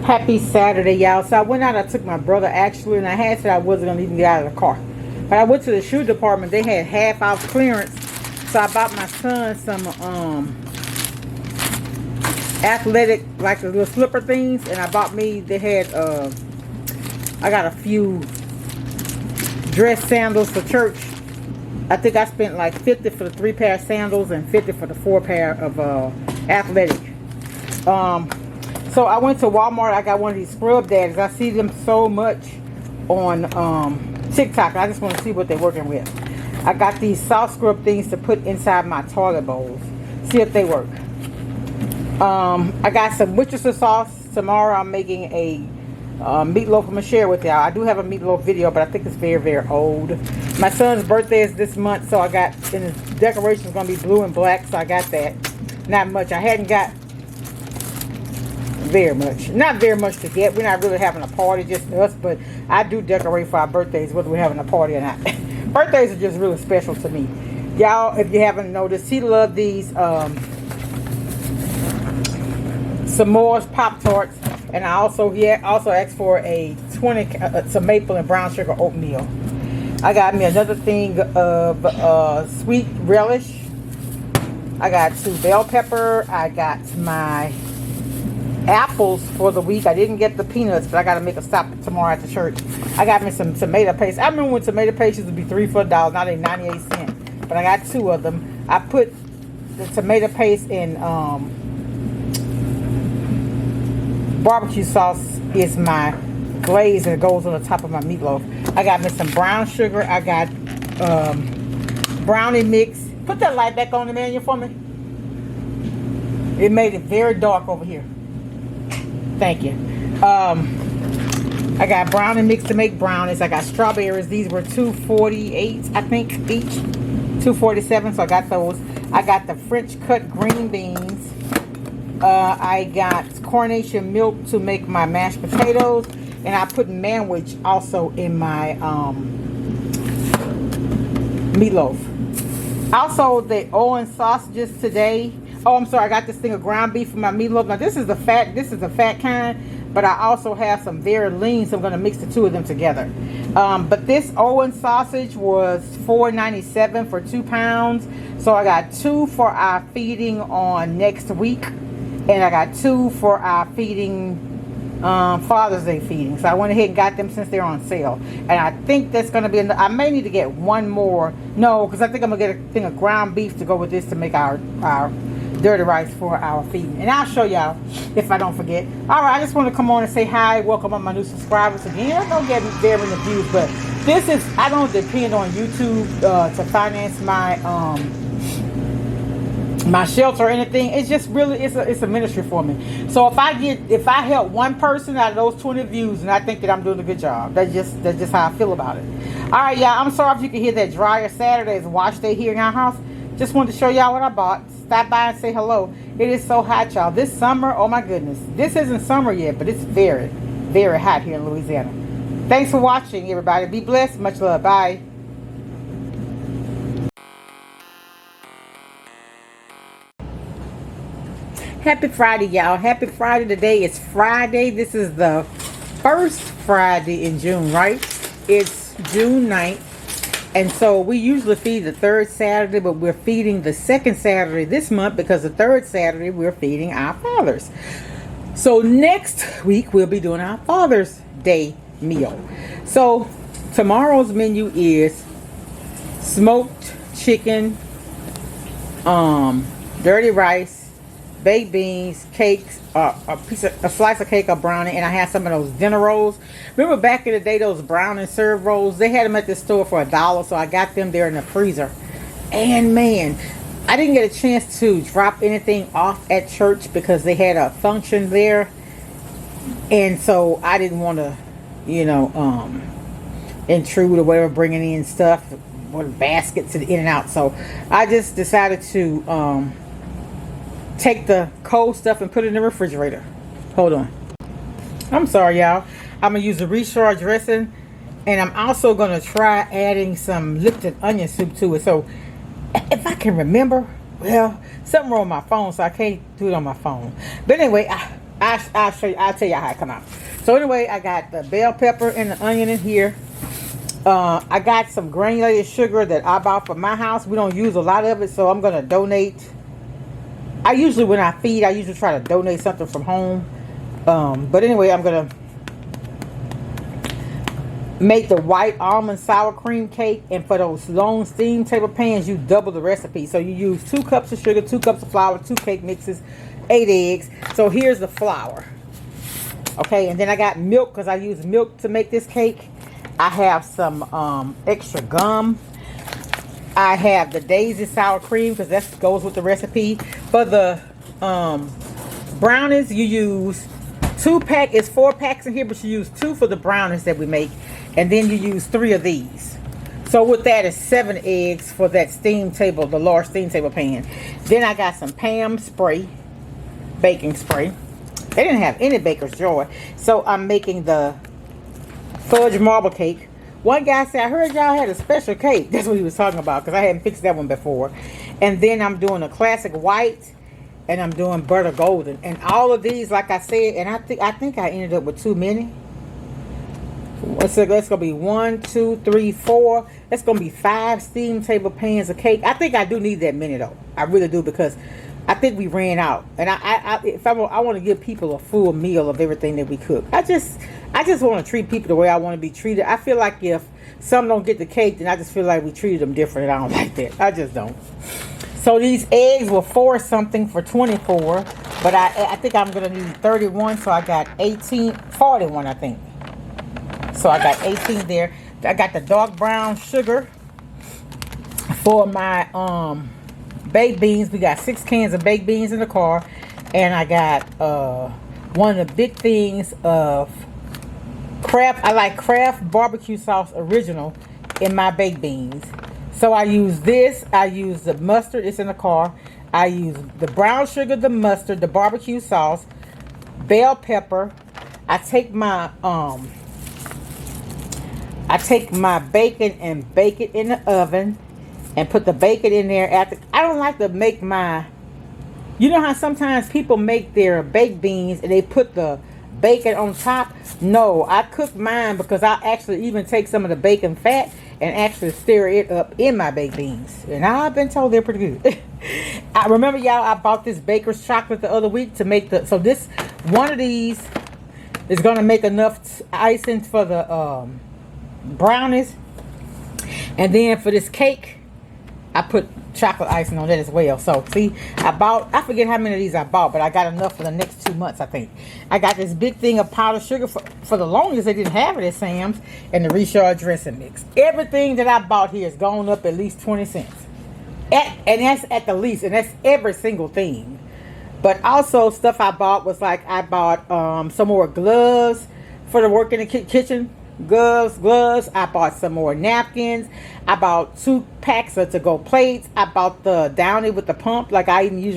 Happy Saturday, y'all. So I went out, I took my brother actually, and I had said I wasn't going to even get out of the car. But I went to the shoe department. They had half off clearance. So I bought my son some athletic, like the little slipper things. And I bought me, they had, I got a few dress sandals for church. I think I spent like 50 for the 3 pair of sandals and 50 for the 4 pair of athletic. So I went to Walmart. I got one of these scrub daddies. I see them so much on TikTok. I just want to see what they're working with. I got these soft scrub things to put inside my toilet bowls. See if they work. I got some Worcestershire sauce. Tomorrow I'm making a meatloaf. I'm going to share with y'all. I do have a meatloaf video, but I think it's very, very old. My son's birthday is this month, so I got, and his decoration is going to be blue and black, so I got that. Not much. I hadn't got very much. Not very much to get. We're not really having a party, just us, but I do decorate for our birthdays, whether we're having a party or not. Birthdays are just really special to me. Y'all, if you haven't noticed, he loved these s'mores Pop-Tarts. And I also, he also asked for a 20, some maple and brown sugar oatmeal. I got me another thing of sweet relish. I got 2 bell pepper. I got my apples for the week. I didn't get the peanuts, but I got to make a stop tomorrow at the church. I got me some tomato paste. I remember when tomato paste used to be $3 for $1. Now they're 98 cents. But I got 2 of them. I put the tomato paste in barbecue sauce is my glaze that goes on the top of my meatloaf. I got me some brown sugar. I got brownie mix. Put that light back on the menu for me. It made it very dark over here. Thank you. I got brownie mix to make brownies. I got strawberries. These were $2.48, I think, each. $2.47, so I got those. I got the French cut green beans. I got coronation milk to make my mashed potatoes. And I put manwich also in my meatloaf. Also, the Owen sausages today. Oh, I'm sorry. I got this thing of ground beef for my meatloaf. Now, this is the fat kind, but I also have some very lean, so I'm going to mix the 2 of them together. But this Owen sausage was $4.97 for 2 pounds. So I got 2 for our feeding on next week, and I got 2 for our feeding, Father's Day feeding. So I went ahead and got them since they're on sale. And I think that's going to be enough. I may need to get 1 more. No, because I think I'm going to get a thing of ground beef to go with this to make our dirty rice for our feeding. And I'll show y'all if I don't forget. Alright, I just want to come on and say hi. Welcome on my new subscribers again. I don't get very many views, but this is, I don't depend on YouTube to finance my my shelter or anything. It's just really, it's a ministry for me. So if I help 1 person out of those 20 views, and I think that I'm doing a good job. That's just how I feel about it. Alright, y'all, I'm sorry if you can hear that dryer. Saturday is wash day here in our house. Just wanted to show y'all what I bought. Stop by and say hello. It is so hot, y'all. This summer, oh my goodness. This isn't summer yet, but it's very, very hot here in Louisiana. Thanks for watching, everybody. Be blessed. Much love. Bye. Happy Friday, y'all. Happy Friday. Today is Friday. This is the first Friday in June, right? It's June 9th. And so we usually feed the 3rd Saturday, but we're feeding the 2nd Saturday this month because the 3rd Saturday we're feeding our fathers. So next week we'll be doing our Father's Day meal. So tomorrow's menu is smoked chicken, dirty rice, baked beans, cakes, a slice of cake or brownie, and I had some of those dinner rolls. Remember back in the day, those brown and serve rolls? They had them at the store for $1, so I got them there in the freezer. And man, I didn't get a chance to drop anything off at church because they had a function there, and so I didn't want to, you know, intrude or whatever, bringing in stuff or baskets in and out. So I just decided to take the cold stuff and put it in the refrigerator. Hold on. I'm sorry, y'all. I'm going to use the recharge dressing. And I'm also going to try adding some Lipton onion soup to it. So, if I can remember, well, something wrong with my phone, so I can't do it on my phone. But anyway, I'll show you. I'll tell you how it come out. So anyway, I got the bell pepper and the onion in here. I got some granulated sugar that I bought for my house. We don't use a lot of it, so I'm gonna donate. I usually, when I feed, I usually try to donate something from home. But anyway, I'm gonna make the white almond sour cream cake, and for those long steam table pans, you double the recipe. So you use 2 cups of sugar, 2 cups of flour, 2 cake mixes, 8 eggs. So here's the flour. Okay, and then I got milk because I use milk to make this cake. I have some extra gum. I have the Daisy sour cream because that goes with the recipe. For the brownies, you use 2 pack. It's 4 packs in here, but you use 2 for the brownies that we make. And then you use 3 of these. So with that is 7 eggs for that steam table, the large steam table pan. Then I got some Pam spray, baking spray. They didn't have any Baker's Joy. So I'm making the fudge marble cake. One guy said, I heard y'all had a special cake. That's what he was talking about because I hadn't fixed that one before. And then I'm doing a classic white, and I'm doing butter golden. And all of these, like I said, and I think I ended up with too many. So that's gonna be 1, 2, 3, 4. That's gonna be 5 steam table pans of cake. I think I do need that many though. I really do, because I think we ran out. And I want to give people a full meal of everything that we cook. I just want to treat people the way I want to be treated. I feel like if some don't get the cake, then I just feel like we treated them different. I don't like that. I just don't. So these eggs were 4 something for 24, but I think I'm gonna need 31. So I got 41, I think. So I got 18 there. I got the dark brown sugar for my baked beans. We got 6 cans of baked beans in the car, and I got one of the big things of Kraft. I like Kraft barbecue sauce original in my baked beans. So I use this. I use the mustard. It's in the car. I use the brown sugar, the mustard, the barbecue sauce, bell pepper. I take my bacon and bake it in the oven and put the bacon in there. I don't like to make my, you know how sometimes people make their baked beans and they put the bacon on top? No, I cook mine because I actually even take some of the bacon fat and actually stir it up in my baked beans. And I've been told they're pretty good. I remember, y'all, I bought this baker's chocolate the other week to make so this, one of these is going to make enough icing for the brownies. And then for this cake, I put chocolate icing on that as well. So see, I forget how many of these I bought, but I got enough for the next 2 months, I think. I got this big thing of powdered sugar. For the longest, they didn't have it at Sam's. And the Richard dressing mix. Everything that I bought here has gone up at least 20 cents. And that's at the least. And that's every single thing. But also stuff I bought was like, I bought some more gloves for the work in the kitchen. Gloves. I bought some more napkins. I bought 2 packs of to-go plates. I bought the Downy with the pump. Like I even use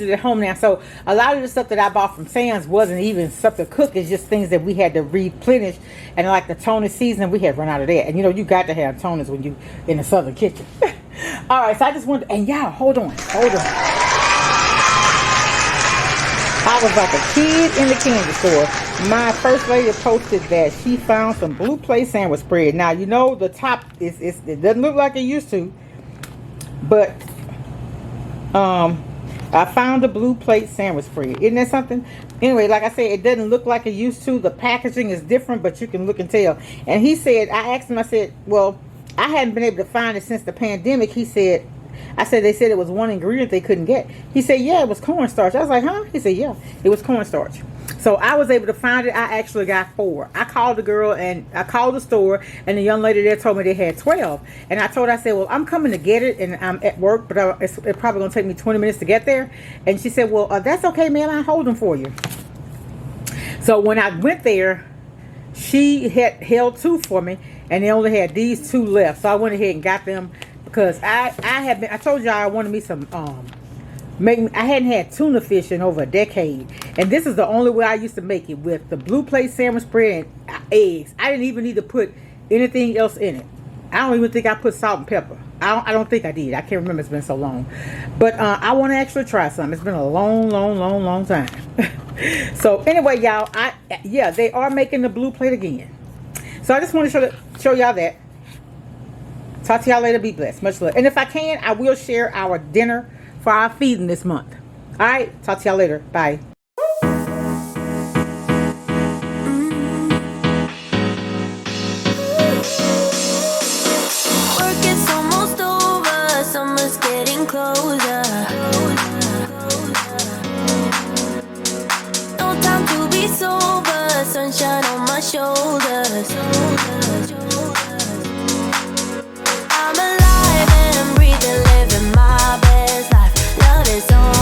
it at home now. So a lot of the stuff that I bought from Sam's wasn't even stuff to cook. It's just things that we had to replenish. And like the toner seasoning, we had run out of that. And you know, you got to have toners when you in the southern kitchen. All right, so I just wanted, and y'all, hold on. I was like a kid in the candy store. My first lady posted that she found some Blue Plate sandwich spread. Now, you know, the top it doesn't look like it used to, but I found the Blue Plate sandwich spread. Isn't that something? Anyway, like I said, it doesn't look like it used to. The packaging is different, but you can look and tell. And he said, I asked him, I said, well, I hadn't been able to find it since the pandemic. He said, I said, they said it was one ingredient they couldn't get. He said, yeah, it was cornstarch. I was like, huh? He said, yeah, it was cornstarch. So I was able to find it. I actually got 4. I called the girl and I called the store, and the young lady there told me they had 12. And I told her, I said, well, I'm coming to get it, and I'm at work, but it's probably going to take me 20 minutes to get there. And she said, well, that's okay, ma'am. I'll hold them for you. So when I went there, she had held 2 for me, and they only had these 2 left. So I went ahead and got them. Because I told y'all I wanted me some, I hadn't had tuna fish in over a decade. And this is the only way I used to make it, with the Blue Plate sandwich spread and eggs. I didn't even need to put anything else in it. I don't even think I put salt and pepper. I don't think I did. I can't remember. It's been so long. But I want to actually try some. It's been a long time. So anyway, y'all, they are making the blue plate again. So I just want to show y'all that. Talk to y'all later. Be blessed. Much love. And if I can, I will share our dinner for our feeding this month. All right. Talk to y'all later. Bye. Closer. No time to be sober. Sunshine on my shoulders. I'm alive and I'm breathing, living my best life. Love is on